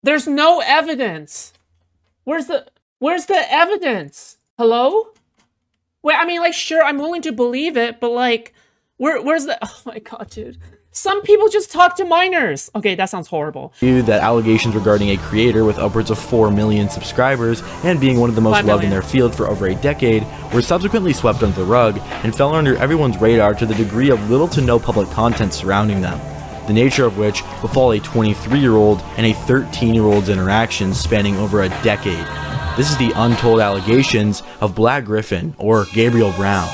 There's no evidence. Where's the evidence? Hello? Wait, I mean, like, sure, I'm willing to believe it, but like, where's the? Oh my god, dude. Some people just talk to minors. Okay, that sounds horrible. That allegations regarding a creator with upwards of 4 million subscribers and being one of the most loved in their field for over a decade were subsequently swept under the rug and fell under everyone's radar to the degree of little to no public content surrounding them, the nature of which befall a 23-year-old and a 13-year-old's interactions spanning over a decade. This is the untold allegations of Black Gryph0n, or Gabriel Brown.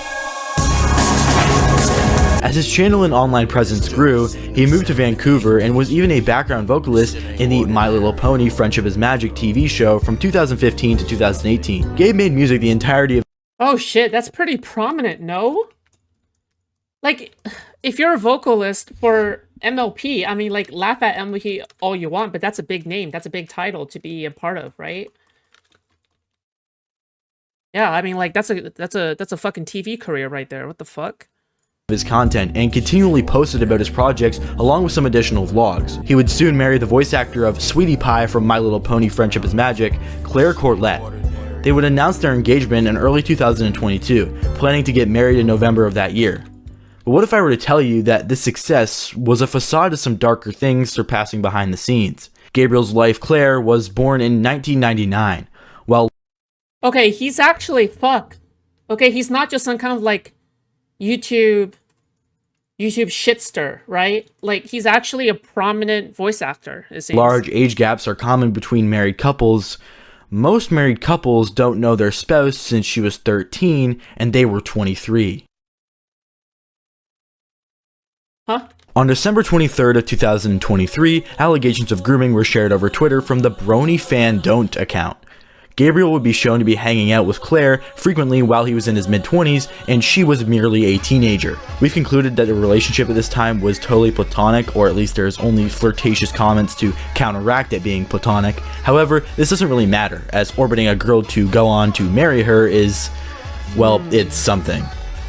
As his channel and online presence grew, he moved to Vancouver and was even a background vocalist in the My Little Pony Friendship is Magic TV show from 2015 to 2018. Gabe made music the entirety of— Oh shit, that's pretty prominent, no? Like, if you're a vocalist for MLP, I mean, like, laugh at MLP all you want, but that's a big name, that's a big title to be a part of, right? Yeah, I mean, like, that's a fucking TV career right there. What the fuck? His content and continually posted about his projects along with some additional vlogs. He would soon marry the voice actor of Sweetie Pie from My Little Pony Friendship is Magic, Claire Corlett. They would announce their engagement in early 2022, planning to get married in November of that year. But what if I were to tell you that this success was a facade of some darker things surpassing behind the scenes? Gabriel's wife, Claire, was born in 1999, while— Okay, he's actually fuck. Okay, he's not just some kind of like YouTube shitster, right? Like, he's actually a prominent voice actor, it seems. Large age gaps are common between married couples. Most married couples don't know their spouse since she was 13 and they were 23. Huh? On December 23rd of 2023, allegations of grooming were shared over Twitter from the BronyFan account. Gabriel would be shown to be hanging out with Claire frequently while he was in his mid-20s, and she was merely a teenager. We've concluded that the relationship at this time was totally platonic, or at least there's only flirtatious comments to counteract it being platonic. However, this doesn't really matter, as orbiting a girl to go on to marry her is, well, it's something.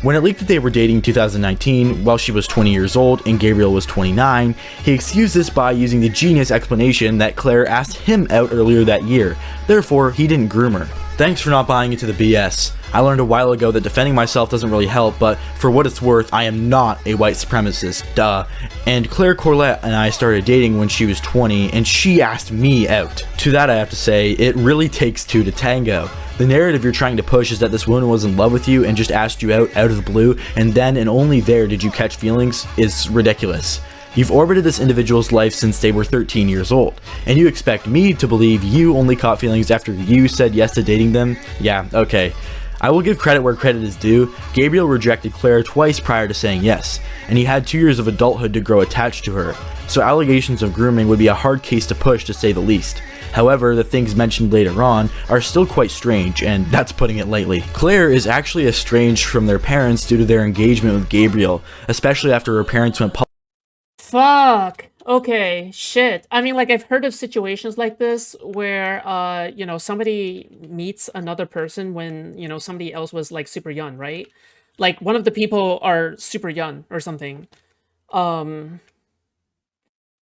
When it leaked that they were dating in 2019, while she was 20 years old and Gabriel was 29, he excused this by using the genius explanation that Claire asked him out earlier that year, therefore he didn't groom her. Thanks for not buying into the BS. I learned a while ago that defending myself doesn't really help, but for what it's worth, I am not a white supremacist, duh. And Claire Corlett and I started dating when she was 20, and she asked me out. To that I have to say, it really takes two to tango. The narrative you're trying to push is that this woman was in love with you and just asked you out of the blue, and then and only there did you catch feelings, is ridiculous. You've orbited this individual's life since they were 13 years old, and you expect me to believe you only caught feelings after you said yes to dating them? Yeah, okay. I will give credit where credit is due. Gabriel rejected Claire twice prior to saying yes, and he had 2 years of adulthood to grow attached to her, so allegations of grooming would be a hard case to push, to say the least. However, the things mentioned later on are still quite strange, and that's putting it lightly. Claire is actually estranged from their parents due to their engagement with Gabriel, especially after her parents went public. Fuck. Okay, shit. I mean, like, I've heard of situations like this where, you know, somebody meets another person when, you know, somebody else was, like, super young, right? Like, one of the people are super young or something.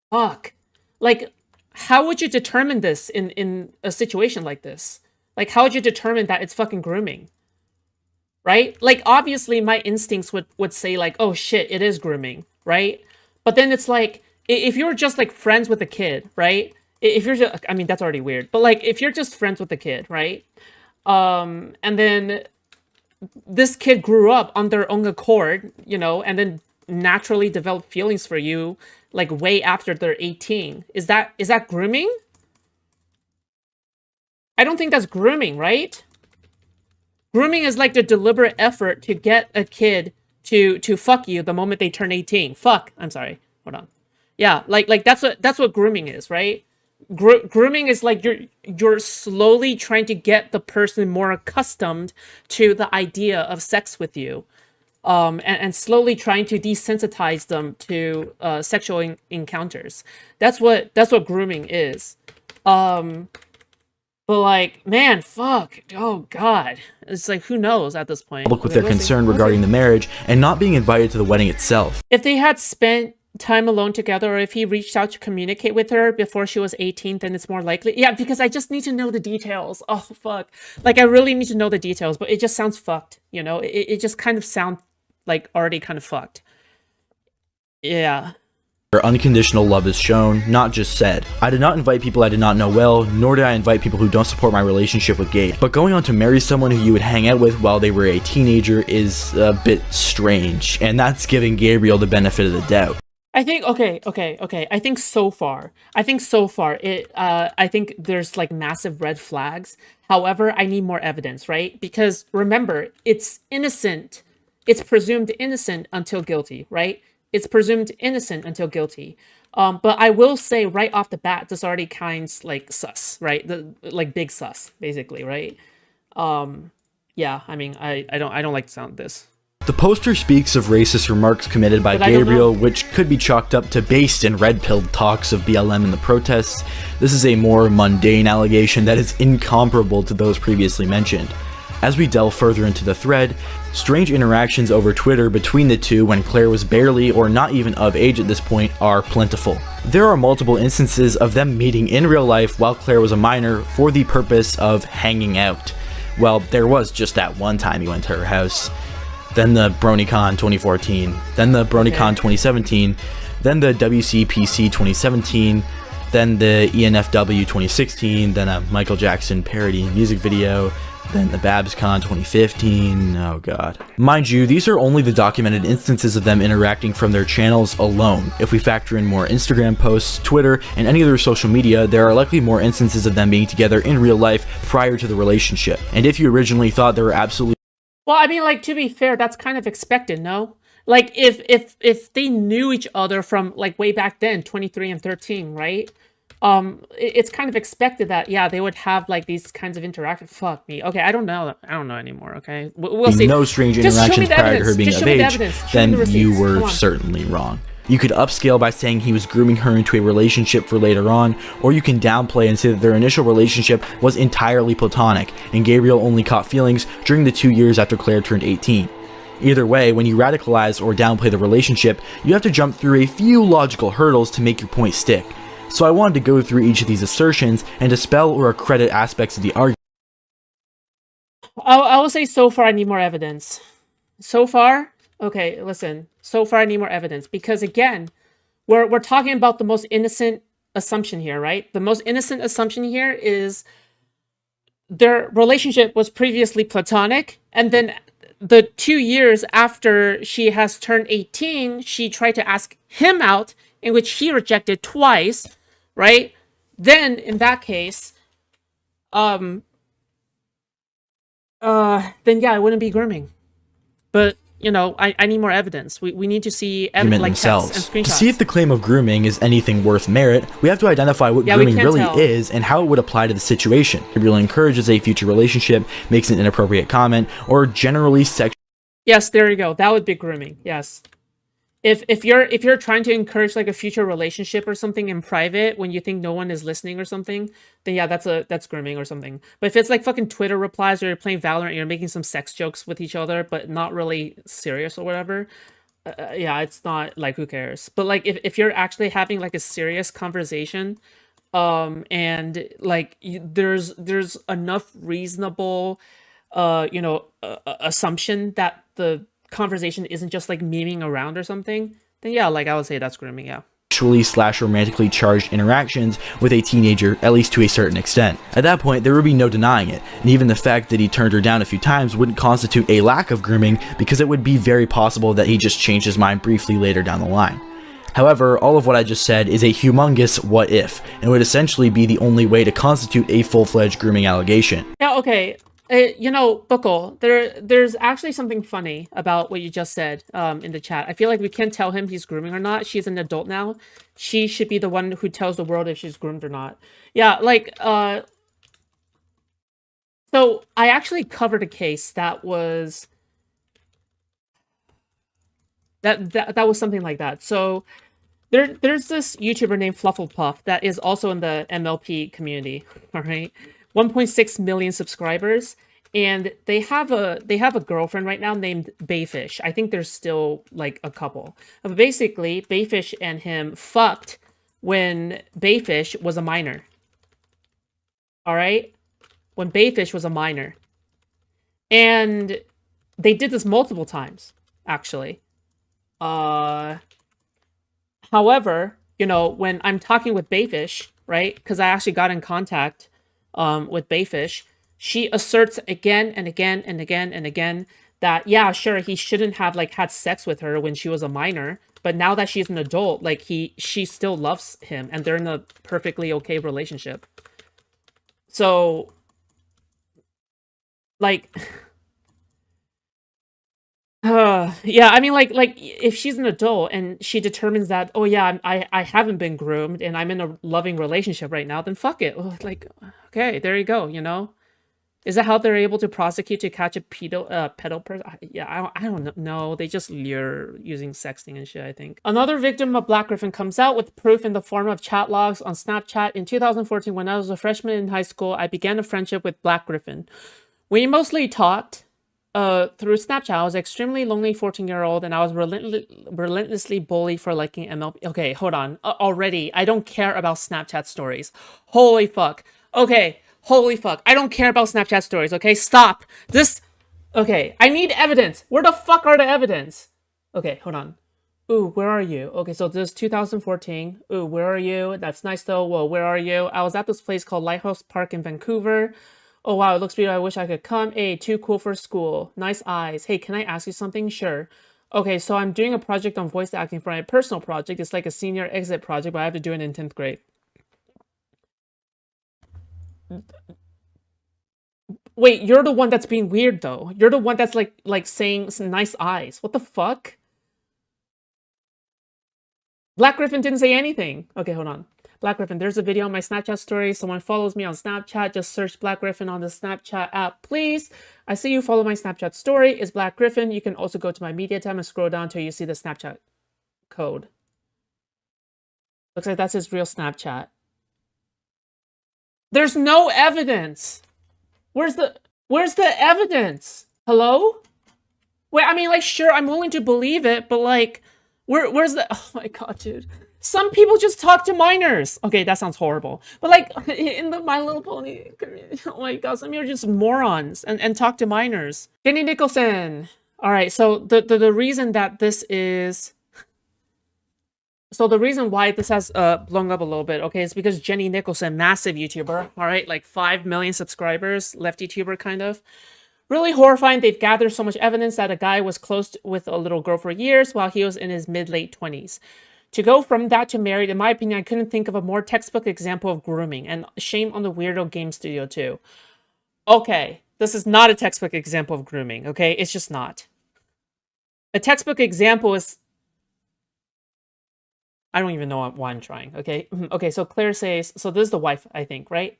Fuck. Like, how would you determine this in a situation like this? Like, how would you determine that it's fucking grooming? Right? Like, obviously, my instincts would say, like, oh, shit, it is grooming, right? But then it's like, if you're just, like, friends with a kid, right? If you're just, I mean, that's already weird. But, like, if you're just friends with a kid, right? And then this kid grew up on their own accord, you know, and then naturally developed feelings for you, like, way after they're 18. Is that grooming? I don't think that's grooming, right? Grooming is, like, the deliberate effort to get a kid to fuck you the moment they turn 18. Fuck. I'm sorry. Hold on. Yeah, like that's what grooming is, right? Grooming is like you're slowly trying to get the person more accustomed to the idea of sex with you, and slowly trying to desensitize them to sexual encounters. That's what grooming is. But, like, man, fuck. Oh, God. It's like, who knows at this point? With their concern regarding the marriage and not being invited to the wedding itself. If they had spent time alone together, or if he reached out to communicate with her before she was 18, then it's more likely. Yeah, because I just need to know the details. Oh, fuck. Like, I really need to know the details, but it just sounds fucked, you know? It just kind of sounds like already kind of fucked. Yeah. Where unconditional love is shown, not just said. I did not invite people I did not know well, nor did I invite people who don't support my relationship with Gabe. But going on to marry someone who you would hang out with while they were a teenager is a bit strange, and that's giving Gabriel the benefit of the doubt. I think okay. I think so far, I think there's like massive red flags. However, I need more evidence, right? Because remember, it's innocent. It's presumed innocent until guilty, right? It's presumed innocent until guilty. But I will say right off the bat, this already kinds like sus, right? The like big sus, basically, right? Yeah. I mean, I don't like the sound of this. The poster speaks of racist remarks committed by But I don't Gabriel, know. which could be chalked up to based and red-pilled talks of BLM in the protests. This is a more mundane allegation that is incomparable to those previously mentioned. As we delve further into the thread, strange interactions over Twitter between the two when Claire was barely or not even of age at this point are plentiful. There are multiple instances of them meeting in real life while Claire was a minor for the purpose of hanging out. Well, there was just that one time he went to her house. Then the BronyCon 2014, then the BronyCon 2017, then the WCPC 2017, then the ENFW 2016, then a Michael Jackson parody music video, then the BabsCon 2015, oh god. Mind you, these are only the documented instances of them interacting from their channels alone. If we factor in more Instagram posts, Twitter, and any other social media, there are likely more instances of them being together in real life prior to the relationship. And if you originally thought there were absolutely Well, I mean, like, to be fair, that's kind of expected, no? Like, if they knew each other from like way back then, 23 and 13, right? It's kind of expected that, yeah, they would have like these kinds of interactions. Fuck me. Okay, I don't know anymore. Okay, we'll see. no strange Just show me interactions the prior to her evidence. being Just of show me the age, evidence. Show me then the receipts. you Come were on. certainly wrong. You could upscale by saying he was grooming her into a relationship for later on, or you can downplay and say that their initial relationship was entirely platonic, and Gabriel only caught feelings during the 2 years after Claire turned 18. Either way, when you radicalize or downplay the relationship, you have to jump through a few logical hurdles to make your point stick. So I wanted to go through each of these assertions and dispel or accredit aspects of the argument. I will say so far I need more evidence. So far, okay, listen. So far I need more evidence because again, we're talking about the most innocent assumption here, right? The most innocent assumption here is their relationship was previously platonic, and then the 2 years after she has turned 18, she tried to ask him out, in which he rejected twice, right? Then in that case, then yeah, it wouldn't be grooming. But you know, I need more evidence. We need to see like text and Themselves. screenshots. To see if the claim of grooming is anything worth merit, we have to identify what Yeah, we grooming can't really tell. is and how it would apply to the situation. Gabriel encourages a future relationship, makes an inappropriate comment, or generally sexually Yes, there you go. That would be grooming. Yes. If you're trying to encourage like a future relationship or something in private when you think no one is listening or something, then yeah, that's grooming or something. But if it's like fucking Twitter replies or you're playing Valorant and you're making some sex jokes with each other but not really serious or whatever, yeah, it's not like who cares. But like if you're actually having like a serious conversation, and like there's enough reasonable assumption that the conversation isn't just like memeing around or something, then yeah, like I would say that's grooming, yeah. / romantically charged interactions with a teenager, at least to a certain extent. At that point, there would be no denying it, and even the fact that he turned her down a few times wouldn't constitute a lack of grooming because it would be very possible that he just changed his mind briefly later down the line. However, all of what I just said is a humongous what if, and would essentially be the only way to constitute a full-fledged grooming allegation. Yeah, okay. Buckle, there's actually something funny about what you just said in the chat. I feel like we can't tell him he's grooming or not. She's an adult now. She should be the one who tells the world if she's groomed or not. Yeah, like, so I actually covered a case that was that was something like that. So there's this YouTuber named Flufflepuff that is also in the MLP community, all right? 1.6 million subscribers, and they have a girlfriend right now named Bayfish. I think there's still like a couple. But basically, Bayfish and him fucked when Bayfish was a minor. All right, when Bayfish was a minor, and they did this multiple times, actually. However, when I'm talking with Bayfish, right? Because I actually got in contact with Bayfish, she asserts again and again and again and again that, yeah, sure, he shouldn't have like had sex with her when she was a minor, but now that she's an adult, like she still loves him and they're in a perfectly okay relationship. So, like, yeah, I mean, like if she's an adult and she determines that, oh yeah, I haven't been groomed and I'm in a loving relationship right now, then fuck it. Oh, like, okay, there you go. Is that how they're able to prosecute to catch a pedo person? Yeah, I don't know. They just lure using sexting and shit, I think. Another victim of Black Gryph0n comes out with proof in the form of chat logs on Snapchat. In 2014, when I was a freshman in high school, I began a friendship with Black Gryph0n. We mostly talked through Snapchat. I was an extremely lonely 14-year-old, and I was relentlessly bullied for liking MLP. Okay, hold on. Already, I don't care about Snapchat stories. Holy fuck. Okay, holy fuck. I don't care about Snapchat stories, okay? Stop. Okay, I need evidence. Where the fuck are the evidence? Okay, hold on. Ooh, where are you? Okay, so this is 2014. Ooh, where are you? That's nice though. Whoa, where are you? I was at this place called Lighthouse Park in Vancouver. Oh wow, it looks beautiful. I wish I could come. Hey, too cool for school. Nice eyes. Hey, can I ask you something? Sure. Okay, so I'm doing a project on voice acting for my personal project. It's like a senior exit project, but I have to do it in 10th grade. Wait, you're the one that's being weird though. You're the one that's like saying some nice eyes. What the fuck? Black Gryph0n didn't say anything. Okay, hold on. Black Gryph0n, there's a video on my Snapchat story. Someone follows me on Snapchat. Just search Black Gryph0n on the Snapchat app, please. I see you follow my Snapchat story. It's Black Gryph0n. You can also go to my media tab and scroll down till you see the Snapchat code. Looks like that's his real Snapchat. There's no evidence. Where's the evidence? Hello? Wait, I mean, like, sure, I'm willing to believe it, but like, where's the? Oh my god, dude. Some people just talk to minors. Okay, that sounds horrible. But like in the My Little Pony community, oh my god, some of you are just morons and talk to minors. Jenny Nicholson. All right, so the reason that this is, so the reason why this has blown up a little bit, okay, is because Jenny Nicholson, massive YouTuber, all right, like 5 million subscribers, left YouTuber kind of. Really horrifying. They've gathered so much evidence that a guy was close with a little girl for years while he was in his mid-late 20s. To go from that to married, in my opinion, I couldn't think of a more textbook example of grooming, and shame on the weirdo game studio too. Okay, this is not a textbook example of grooming, okay? It's just not. A textbook example is... I don't even know why I'm trying, okay? Okay, so Claire says... So this is the wife, I think, right?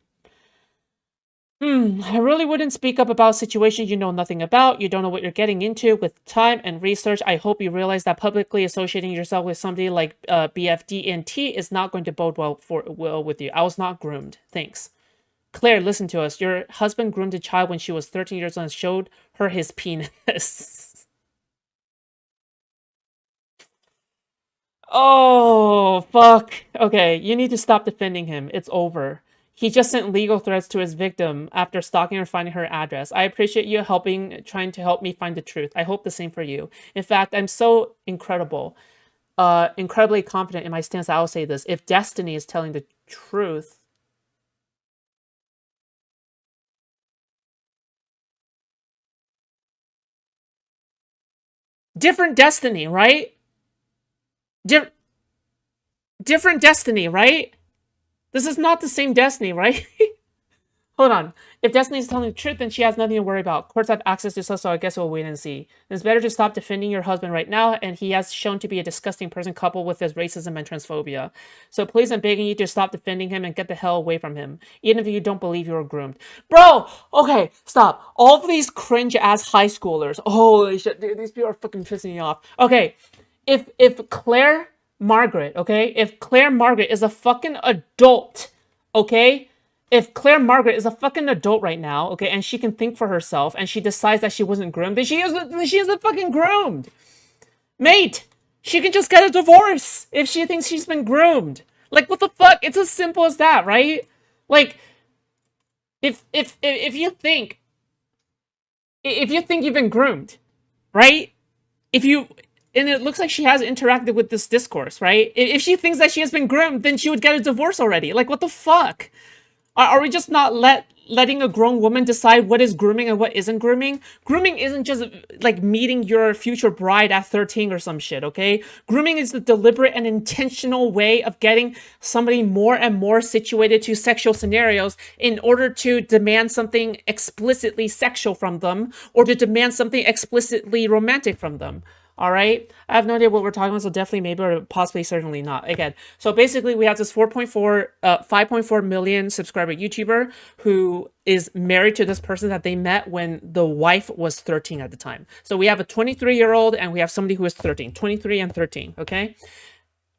I really wouldn't speak up about situations you know nothing about. You don't know what you're getting into. With time and research, I hope you realize that publicly associating yourself with somebody like BFDNT is not going to bode well with you. I was not groomed. Thanks. Claire, listen to us. Your husband groomed a child when she was 13 years old and showed her his penis. Oh, fuck. Okay, you need to stop defending him. It's over. He just sent legal threats to his victim after stalking her, finding her address. I appreciate you trying to help me find the truth. I hope the same for you. In fact, I'm so incredibly confident in my stance. I'll say this: if Destiny is telling the truth, different Destiny, right? Different Destiny, right? This is not the same Destiny, right? Hold on. If Destiny is telling the truth, then she has nothing to worry about. Courts have access to stuff, so I guess we'll wait and see. It's better to stop defending your husband right now, and he has shown to be a disgusting person coupled with his racism and transphobia. So please, I'm begging you to stop defending him and get the hell away from him, even if you don't believe you were groomed. Bro! Okay, stop. All of these cringe-ass high schoolers. Holy shit, dude, these people are fucking pissing me off. Okay, if Claire Margaret, okay? If Claire Margaret is a fucking adult, okay? if Claire Margaret is a fucking adult right now, okay, and she can think for herself, and she decides that she wasn't groomed, then she isn't fucking groomed, mate. She can just get a divorce if she thinks she's been groomed. Like, what the fuck? It's as simple as that, right? Like, if you think you've been groomed, right? If you and it looks like she has interacted with this discourse, right? If she thinks that she has been groomed, then she would get a divorce already. Like, what the fuck? Are we just not letting a grown woman decide what is grooming and what isn't grooming? Grooming isn't just like meeting your future bride at 13 or some shit, okay? Grooming is the deliberate and intentional way of getting somebody more and more situated to sexual scenarios in order to demand something explicitly sexual from them or to demand something explicitly romantic from them. All right. I have no idea what we're talking about, so definitely maybe or possibly certainly not. Again, so basically we have this 5.4 million subscriber YouTuber who is married to this person that they met when the wife was 13 at the time. So we have a 23-year-old and we have somebody who is 13, 23 and 13, okay?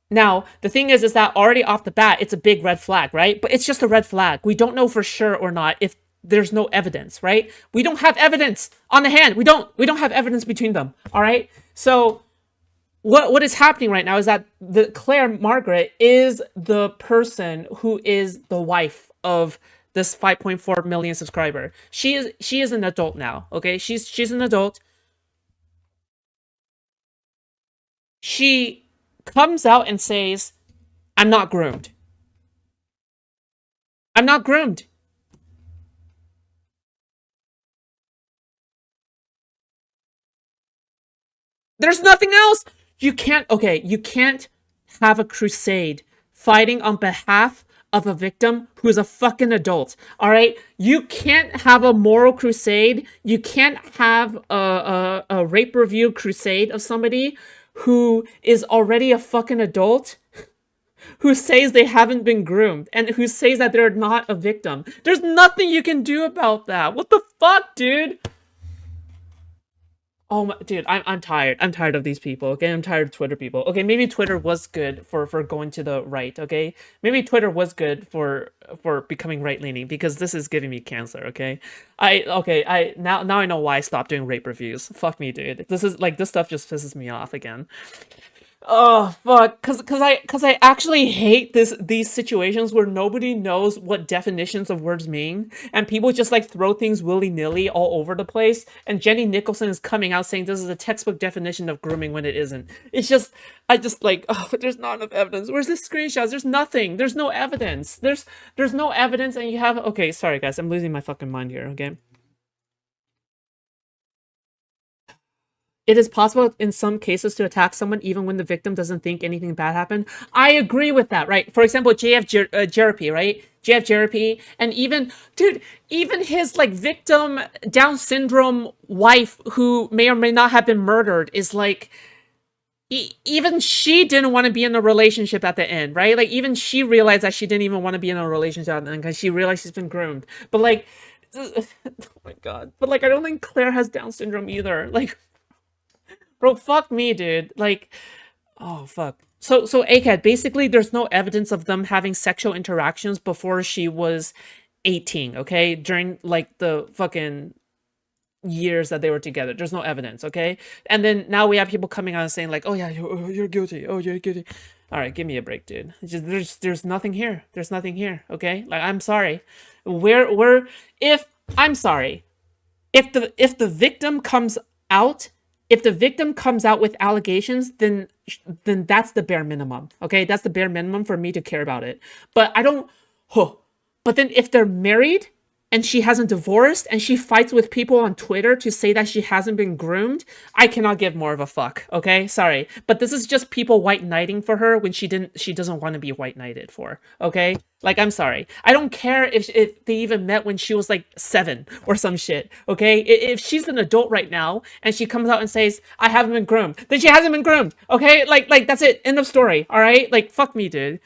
Now, the thing is that already off the bat, it's a big red flag, right? But it's just a red flag. We don't know for sure or not if there's no evidence, right? We don't have evidence on the hand. We don't have evidence between them, all right? So what is happening right now is that the Claire Margaret is the person who is the wife of this 5.4 million subscriber. She is an adult now, okay? She's an adult. She comes out and says, "I'm not groomed. I'm not groomed." There's nothing else. You can't have a crusade fighting on behalf of a victim who's a fucking adult. All right? You can't have a moral crusade. You can't have a rape review crusade of somebody who is already a fucking adult who says they haven't been groomed and who says that they're not a victim. There's nothing you can do about that. What the fuck, dude? Oh my, dude, I'm tired. I'm tired of these people. Okay, I'm tired of Twitter people. Okay, maybe Twitter was good for going to the right. Okay, maybe Twitter was good for becoming right leaning because this is giving me cancer. Okay, I now I know why I stopped doing rape reviews. Fuck me, dude. This is like this stuff just pisses me off again. Oh fuck, cause I actually hate these situations where nobody knows what definitions of words mean, and people just like throw things willy nilly all over the place. And Jenny Nicholson is coming out saying this is a textbook definition of grooming when it isn't. It's just I just like oh, but there's not enough evidence. Where's the screenshots? There's nothing. There's no evidence. There's no evidence, and you have okay. Sorry guys, I'm losing my fucking mind here. Okay. It is possible in some cases to attack someone even when the victim doesn't think anything bad happened. I agree with that, right? For example, Jerapy, right? JF Jerapy, and even, dude, even his like victim Down syndrome wife who may or may not have been murdered is like, even she didn't want to be in a relationship at the end, right? Like even she realized that she didn't even want to be in a relationship at the end because she realized she's been groomed. But like, oh my god. But like, I don't think Claire has Down syndrome either. Like, bro, fuck me, dude. Like, oh fuck. So ACAD, basically there's no evidence of them having sexual interactions before she was 18, okay? During like the fucking years that they were together. There's no evidence, okay? And then now we have people coming out and saying like, "Oh yeah, you're guilty. Oh, you're guilty." All right, give me a break, dude. It's just there's nothing here. There's nothing here, okay? Like I'm sorry. If I'm sorry. If the victim comes out if the victim comes out with allegations, then that's the bare minimum. Okay, that's the bare minimum for me to care about it. But I don't. Huh. But then if they're married and she hasn't divorced and she fights with people on Twitter to say that she hasn't been groomed, I cannot give more of a fuck. Okay, sorry, but this is just people white knighting for her when she doesn't want to be white knighted for. Okay, like I'm sorry, I don't care if they even met when she was like 7 or some shit. Okay, if she's an adult right now and she comes out and says I haven't been groomed, then she hasn't been groomed. Okay, like that's it. End of story. All right, like fuck me, dude.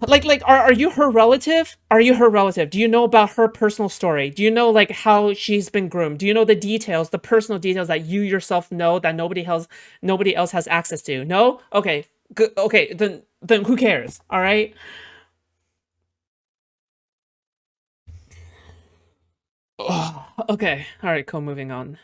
Like are you her relative? Are you her relative? Do you know about her personal story? Do you know like how she's been groomed? Do you know the details, the personal details that you yourself know that nobody else has access to? No? Okay. Good. Okay, then who cares? All right? Okay, all right, cool. Moving on.